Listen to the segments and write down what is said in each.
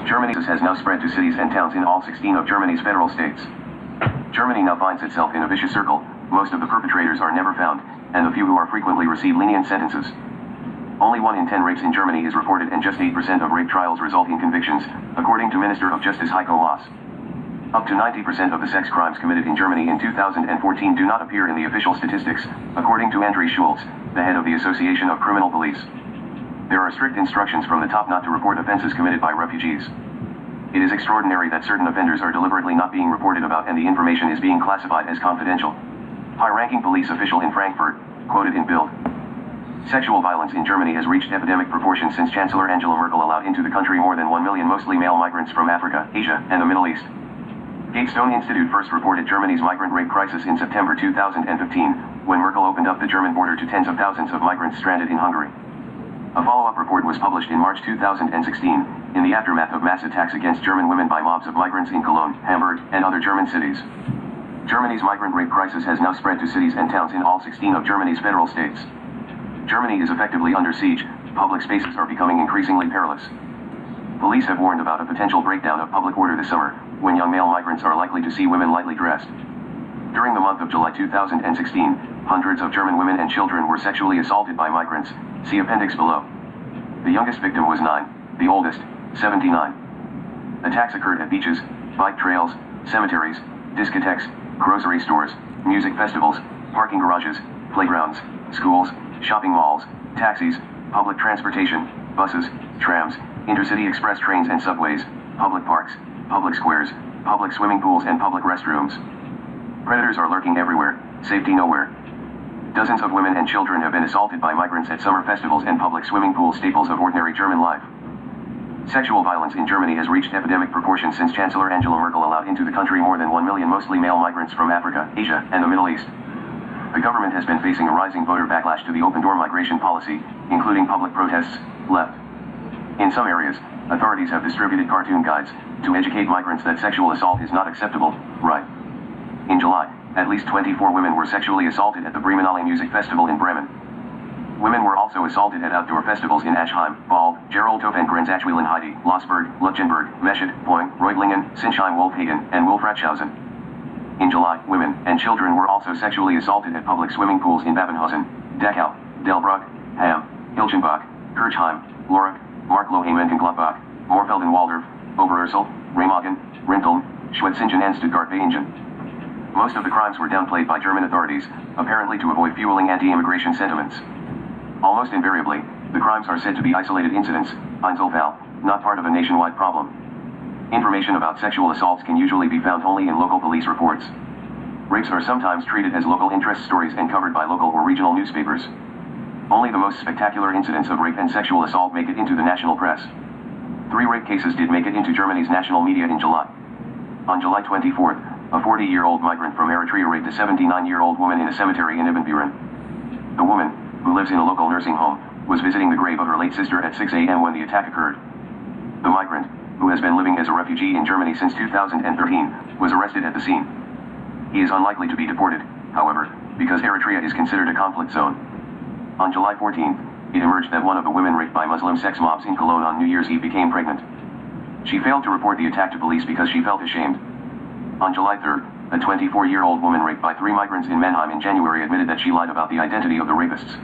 Germany has now spread to cities and towns in all 16 of Germany's federal states. Germany now finds itself in a vicious circle. Most of the perpetrators are never found, and the few who are frequently receive lenient sentences. Only 1 in 10 rapes in Germany is reported, and just 8% of rape trials result in convictions, according to Minister of Justice Heiko Maas. Up to 90% of the sex crimes committed in Germany in 2014 do not appear in the official statistics, according to André Schulz, the head of the Association of Criminal Police. There are strict instructions from the top not to report offenses committed by refugees. It is extraordinary that certain offenders are deliberately not being reported about, and the information is being classified as confidential. High-ranking police official in Frankfurt, quoted in Bild. Sexual violence in Germany has reached epidemic proportions since Chancellor Angela Merkel allowed into the country more than 1 million mostly male migrants from Africa, Asia, and the Middle East. Gatestone Institute first reported Germany's migrant rape crisis in September 2015, when Merkel opened up the German border to tens of thousands of migrants stranded in Hungary. A follow-up report was published in March 2016, in the aftermath of mass attacks against German women by mobs of migrants in Cologne, Hamburg, and other German cities. Germany's migrant rape crisis has now spread to cities and towns in all 16 of Germany's federal states. Germany is effectively under siege. Public spaces are becoming increasingly perilous. Police have warned about a potential breakdown of public order this summer, when young male migrants are likely to see women lightly dressed. During the month of July 2016, hundreds of German women and children were sexually assaulted by migrants. See appendix below. The youngest victim was 9, the oldest, 79. Attacks occurred at beaches, bike trails, cemeteries, discotheques, grocery stores, music festivals, parking garages, playgrounds, schools, shopping malls, taxis, public transportation, buses, trams, intercity express trains and subways, public parks, public squares, public swimming pools and public restrooms. Predators are lurking everywhere, safety nowhere. Dozens of women and children have been assaulted by migrants at summer festivals and public swimming pools, staples of ordinary German life. Sexual violence in Germany has reached epidemic proportions since Chancellor Angela Merkel allowed into the country more than 1 million mostly male migrants from Africa, Asia, and the Middle East. The government has been facing a rising voter backlash to the open-door migration policy, including public protests, left. In some areas, authorities have distributed cartoon guides to educate migrants that sexual assault is not acceptable, right? In July, at least 24 women were sexually assaulted at the Bremenale Music Festival in Bremen. Women were also assaulted at outdoor festivals in Aschheim, Bald, Gerolzhof and Grenzachwil Heide, Lossberg, Lutjenberg, Meschede, Poing, Reutlingen, Sinsheim, Wolfhagen, and Wolfratshausen. In July, women and children were also sexually assaulted at public swimming pools in Babenhausen, Dachau, Delbrück, Hamm, Hilchenbach, Kirchheim, Lorach, Markloheim-Gladbach, Moorfelden-Waldorf, Oberursel, Remagen, Rinteln, Schwetzingen and Stuttgart-Beingen. Most of the crimes were downplayed by German authorities, apparently to avoid fueling anti-immigration sentiments. Almost invariably, the crimes are said to be isolated incidents, Einzelfall, not part of a nationwide problem. Information about sexual assaults can usually be found only in local police reports. Rapes are sometimes treated as local interest stories and covered by local or regional newspapers. Only the most spectacular incidents of rape and sexual assault make it into the national press. 3 rape cases did make it into Germany's national media in July. On July 24th, a 40-year-old migrant from Eritrea raped a 79-year-old woman in a cemetery in Ibbenbüren. The woman, who lives in a local nursing home, was visiting the grave of her late sister at 6 a.m. when the attack occurred. The migrant, who has been living as a refugee in Germany since 2013, was arrested at the scene. He is unlikely to be deported, however, because Eritrea is considered a conflict zone. On July 14th, it emerged that one of the women raped by Muslim sex mobs in Cologne on New Year's Eve became pregnant. She failed to report the attack to police because she felt ashamed. On July 3rd, a 24-year-old woman raped by 3 migrants in Mannheim in January admitted that she lied about the identity of the rapists.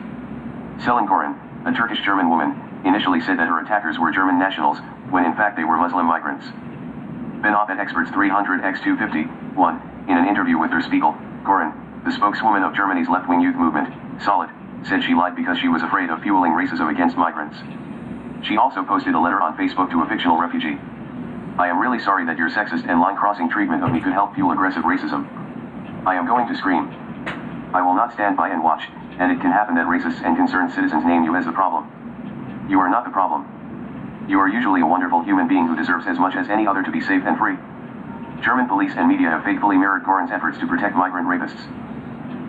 Selin Koran, a Turkish-German woman, initially said that her attackers were German nationals, when in fact they were Muslim migrants. Ben Op at Experts 300x250, in an interview with Der Spiegel, Koran, the spokeswoman of Germany's left-wing youth movement, Solid, said she lied because she was afraid of fueling racism against migrants. She also posted a letter on Facebook to a fictional refugee. I am really sorry that your sexist and line-crossing treatment of me could help fuel aggressive racism. I am going to scream. I will not stand by and watch, and it can happen that racists and concerned citizens name you as the problem. You are not the problem. You are usually a wonderful human being who deserves as much as any other to be safe and free. German police and media have faithfully mirrored Koran's efforts to protect migrant rapists.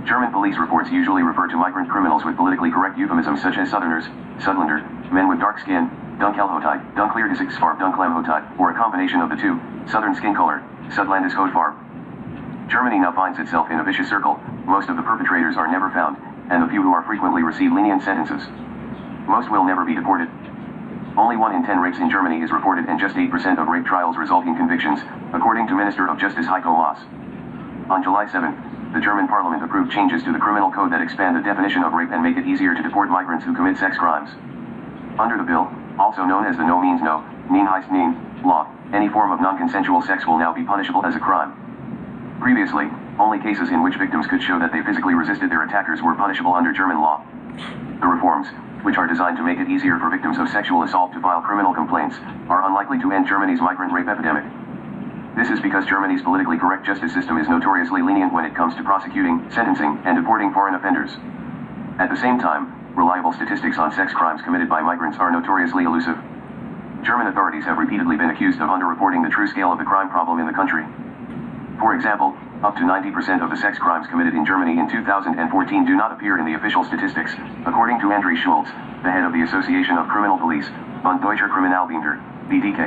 German police reports usually refer to migrant criminals with politically correct euphemisms such as Southerners, Sudlander, men with dark skin, Dunkelhautheit, Dunkleergezigsfarbe, Dunklemhautheit, or a combination of the two, Southern skin color, Sudlandisch Hautfarbe. Germany now finds itself in a vicious circle. Most of the perpetrators are never found, and the few who are frequently receive lenient sentences. Most will never be deported. Only 1 in 10 rapes in Germany is reported and just 8% of rape trials result in convictions, according to Minister of Justice Heiko Maas. On July 7, the German parliament approved changes to the criminal code that expand the definition of rape and make it easier to deport migrants who commit sex crimes. Under the bill, also known as the no means no, neen heißt neen, law, any form of non-consensual sex will now be punishable as a crime. Previously, only cases in which victims could show that they physically resisted their attackers were punishable under German law. The reforms, which are designed to make it easier for victims of sexual assault to file criminal complaints, are unlikely to end Germany's migrant rape epidemic. This is because Germany's politically correct justice system is notoriously lenient when it comes to prosecuting, sentencing, and deporting foreign offenders. At the same time, reliable statistics on sex crimes committed by migrants are notoriously elusive. German authorities have repeatedly been accused of underreporting the true scale of the crime problem in the country. For example, up to 90% of the sex crimes committed in Germany in 2014 do not appear in the official statistics, according to André Schulz, the head of the Association of Criminal Police, Bund Deutscher Kriminalbeamter, BDK.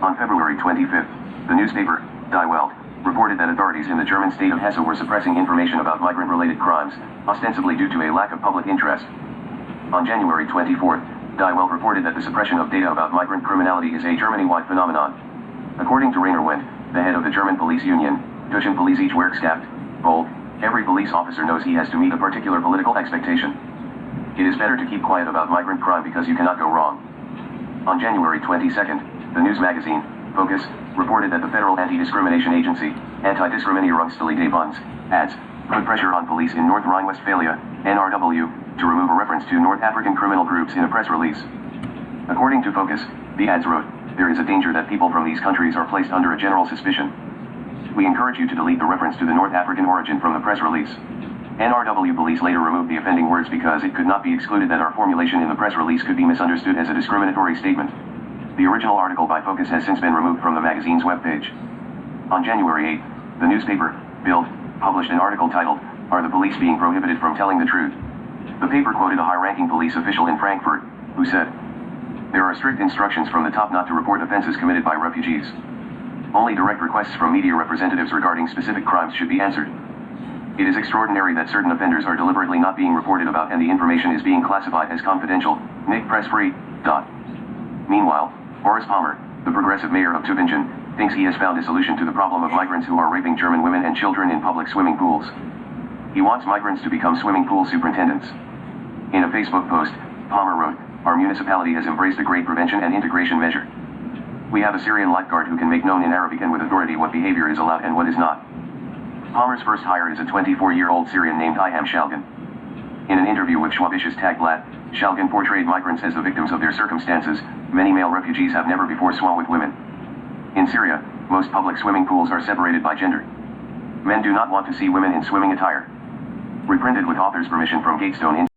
On February 25th, the newspaper, Die Welt, reported that authorities in the German state of Hesse were suppressing information about migrant-related crimes, ostensibly due to a lack of public interest. On January 24th, Die Welt reported that the suppression of data about migrant criminality is a Germany-wide phenomenon. According to Rainer Wendt, the head of the German police union, Deutschen Politische Werkstatt, bold, every police officer knows he has to meet a particular political expectation. It is better to keep quiet about migrant crime because you cannot go wrong. On January 22nd, the news magazine, Focus, reported that the Federal Anti-Discrimination Agency, Anti-Diskriminierungsstelle des Bundes, ADS, put pressure on police in North Rhine-Westphalia, NRW, to remove a reference to North African criminal groups in a press release. According to Focus, the ADS wrote, "There is a danger that people from these countries are placed under a general suspicion. We encourage you to delete the reference to the North African origin from the press release." NRW police later removed the offending words because it could not be excluded that our formulation in the press release could be misunderstood as a discriminatory statement. The original article by Focus has since been removed from the magazine's webpage. On January 8th, the newspaper, Bild, published an article titled, "Are the Police Being Prohibited from Telling the Truth?" The paper quoted a high-ranking police official in Frankfurt, who said, "There are strict instructions from the top not to report offenses committed by refugees. Only direct requests from media representatives regarding specific crimes should be answered. It is extraordinary that certain offenders are deliberately not being reported about and the information is being classified as confidential, nicht press-free." Meanwhile, Boris Palmer, the progressive mayor of Tübingen, thinks he has found a solution to the problem of migrants who are raping German women and children in public swimming pools. He wants migrants to become swimming pool superintendents. In a Facebook post, Palmer wrote, "Our municipality has embraced a great prevention and integration measure. We have a Syrian lifeguard who can make known in Arabic and with authority what behavior is allowed and what is not." Palmer's first hire is a 24-year-old Syrian named Iham Shalgan. In an interview with Schwäbisches Tagblatt, Shalgan portrayed migrants as the victims of their circumstances. Many male refugees have never before swum with women. In Syria, most public swimming pools are separated by gender. Men do not want to see women in swimming attire. Reprinted with author's permission from Gatestone.